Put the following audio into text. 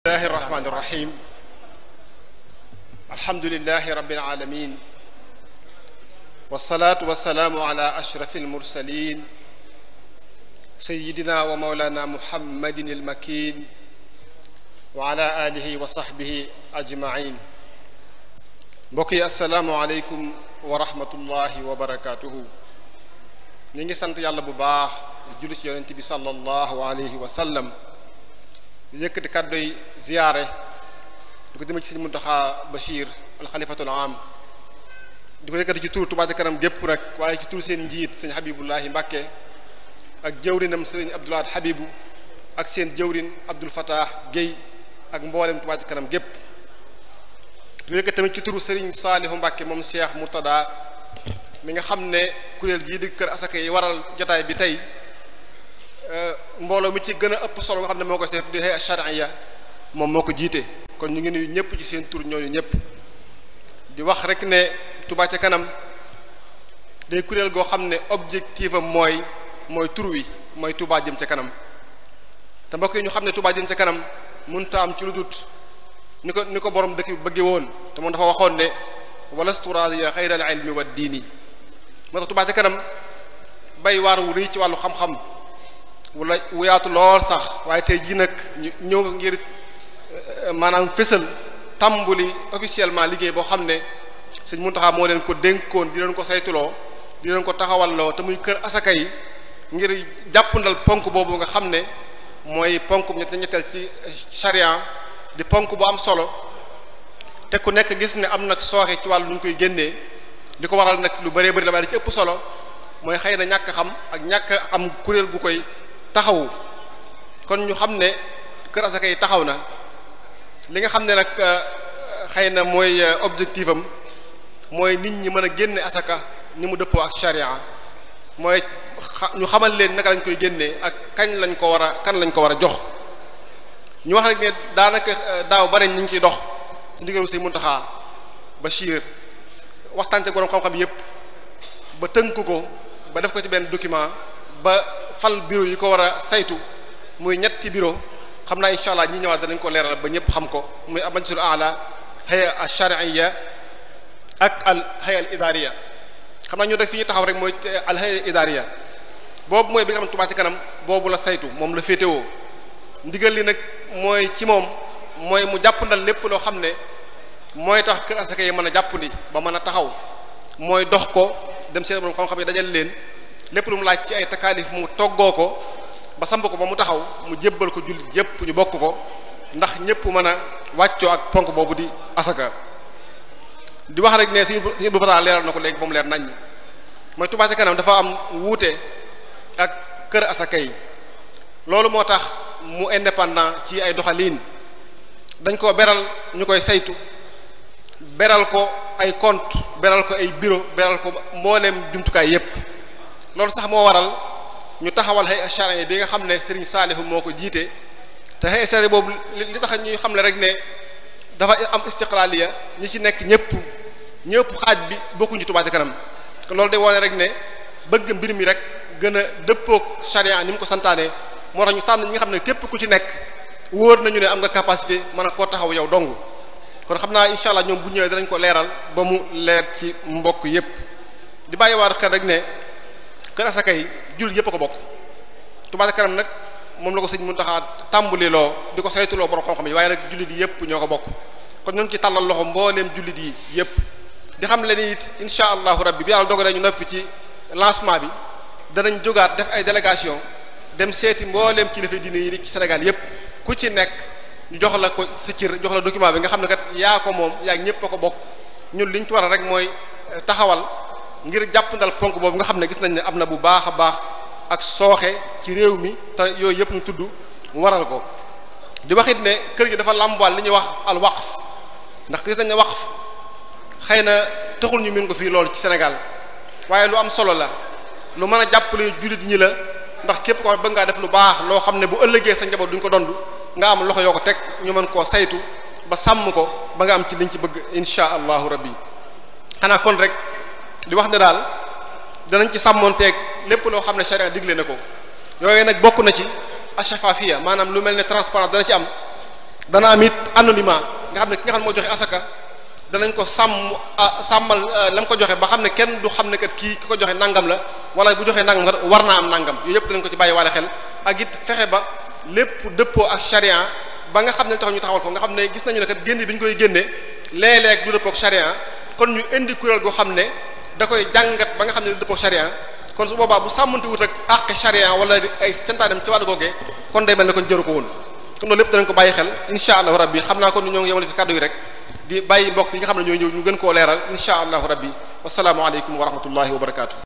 bismillahi irrahmani irrahim alhamdulilahi rabbil alamin wasalaatu wasalaamu ala ashrafi almursalin sayidina wa maulana muhammadin almakin wa ala alihi wa sahbihi ajmain mbokk yi assalaamu aleykum wa rahmatullahi wa barakatuhu ñu ngi sant yàlla bu baax di julli ci yonent bi sallallahu alayhi wa sallam di yëkkati kàddoy ziyaare di ko demee ci Sëriñ Muntaxa Bachir alxalifatul am di ko yëkkati ci turu Touba Ca Kanam gépp nag waaye ci turu seen njiit sëñ Habibullahi Mbàkke ak jëwrinam sëriñ Abdoulaat Habibu ak seen jëwrin Abdul Fatah Guèye ak mboolem Touba Ca Kanam gépp di ko yëkkati tamit ci turu sëriñ Saalihu Mbàkke moom Cheikh Murtada mi nga xam ne kuréel gii di kër asaka yi waral jotaay bi tey mbooloo mi ci gën a ëpp solo nga xam ne moo ko seet di hay'a shar'iyya moom moo ko jiite kon ñu ngi nuyu ñëpp ci seen tur ñooñu ñëpp di wax rek ne Touba Ca Kanam day kuréel goo xam ne objectif am mooy tur wi mooy Touba jëm ca kanam te mbokk yi ñu xam ne Touba jëm ca kanam mënta am ci lu dut ni ko borom dëkk bi bëggee woon te moom dafa waxoon ne walastu raadiya xayral ilmi wa diini moo tax Touba Ca Kanam bay waar wu rëy ci wàllu xam-xam wala wuyaatu lool sax waaye tey jii nag ñu ñëw ngir maanaam fësal tàmbuli officiellement liggéey boo xam ne Sëñ Muntaxa moo leen ko dénkoon di leen ko saytuloo di leen ko taxawalloo te muy kër asaka yi ngir jàppandal ponk boobu nga xam ne mooy ponk ñetteel ci charia di ponk bu am solo te ku nekk gis ne am nag sooxe ci wàllu nu ñu koy génnee li ko waral nag lu bëree bëri la waaye li ci ëpp solo mooy xëy na ñàkk xam ak ñàkk am kuréel gu koy taxawu kon ñu xam ne kër asaka yi taxaw na li nga xam ne nag xëy na mooy objectif am mooy nit ñi mën a génne asaka ni mu dëppoo ak sharia mooy ñu xamal leen naka lañ koy génnee ak kan lañ ko war a jox ñu wax rek ne daanaka daaw bare ñu ngi ciy dox ci ndigalu Sëriñ Muntaxa Bachir waxtaan ci borom xam-xam yépp ba tënk ko ba def ko ci benn document ba fal bureau yi ko war a saytu muy ñetti bureau xam naa incha allah ñi ñëwaat danañ ko leeral ba ñëpp xam ko muy majlisul a'la hay'a ash-shar'iyya ak al hay'a al idariya xam naa ñu def fi ñu taxaw rek mooy al hay'a al idariya boobu mooy bi nga xam Touba Ca Kanam boobu la saytu moom la féetewoo ndigal li nag mooy ci moom mooy mu jàppandal lépp loo xam ne mooy tax kër asaka yi mën a jàppandi ba mën a taxaw mooy dox ko dem seen borom xam-xam yi dajal leen lépp lu mu laaj ci ay takaalif mu toggoo ko ba samp ko ba mu taxaw mu jébbal ko jullit yépp ñu bokk ko ndax ñépp mën a wàccoo ak ponk boobu di asaka di wax rek ne Sëriñ Abdou Fatah leeral na ko léegi ba mu leer naññ mooy Touba Ca Kanam dafa am wuute ak kër asaka yi loolu moo tax mu indépendant ci ay doxaliin dañ ko beral ñu koy saytu beral ko ay compte beral ko ay bureau beral ko mbooleem jumtukaay yépp loolu sax moo waral ñu taxawal hay'a shar'iyya bi nga xam ne Serigne Saalihu moo ko jiite te hay'a shar'iyya boobu li tax ñuy xam le rek ne dafa am istiqlaaliya ñi ci nekk ñëpp xaaj bi bokkuñu ci Touba Ca Kanam loolu day wone rek ne bëgg mbir mi rek gën a dëppook charia ni mu ko santaane moo tax ñu tànn ñi nga xam ne képp ku ci nekk wóor nañu ne am nga capacité mën a koo taxaw yow dong kon xam naa incha allah ñoom bu ñëwee danañ ko leeral ba mu leer ci mbokk yépp di bàyyiwaat xel rek ne kër asaka yi jullit yépp a ko bokk Touba Ca Kanam nag moom la ko Sëriñ Muntaxa tàmbali loo di ko saytuloo borom xam-xam yi waaye nag jullit yi yépp ñoo ko bokk kon ñoo ngi ci tàllal loxo mbooleem jullit yi yépp di xam leen it incha allahu rabbi bi yàlla dogalee ñu noppi ci lancement bi danañ jógaat def ay délégation dem seeti mbooleem kilifa diine yi ci Sénégal yépp ku ci nekk ñu jox la ko sa cër jox la document bi nga xam ne kat yaa ko moom yaa ñépp a ko bokk ñun liñ ci war a rek mooy taxawal ngir jàppandal ponk boobu nga xam ne gis nañ ne am na bu baax a baax ak sooxe ci réew mi te yooyu yëpp ñu tudd waral ko di waxit ne kër gi dafa làmbaal li ñuy wax al waqf ndax gis nañ ne waqf xëy na taxul ñu mën ko fii loolu ci Sénégal waaye lu am solo la lu mën a jàppale jullit ñi la ndax képp ko bëgg ngaa def lu baax loo xam ne bu ëllëgee sa njaboot duñ ko dond nga am loxo yoo ko teg ñu mën koo saytu ba sàmm ko ba nga am ci liñ ci bëgg insha allahu rabbi xanaa kon rek di wax ne daal danañ ci sàmmonteeg lépp loo xam ne charia digle na ko yooyu nag bokk na ci ash-shafafiyya maanaam lu mel ne transparence dana ci am dana am it anonymat nga xam ne ki nga xam ne moo joxe asaka danañ ko sàmmal la mu ko joxe ba xam ne kenn du xam ne kat kii ki ko joxe nangam la wala bu joxee nangam kat war naa am nangam yooyu yëpp danañ ko ci bàyyi waale xel ak it fexe ba lépp dëppoo ak charia ba nga xam ne tax ñu taxawal ko nga xam ne gis nañu ne kat génne bi ñu koy génne léeg-léeg du dëppoo ak charia kon ñu indi kuréel goo xam ne da koy jàngat ba nga xam ne du dëppoo ak charia kon su boobaa bu sàmmante wut ak àq charia wala ay cantaanem ci wàllu googee kon day mel ne kon jëru ko woon kon loolu lépp danañ ko bàyyi xel insha allahu rabbi xam naa kon ñoo ngi yemale fi kàddu yi rek di bàyyi mbokk yi nga xam ne ñooy ñëw ñu gën koo leeral insha allahu rabbi wasalaamu aleykum wa rahmatullahi wa barakaatu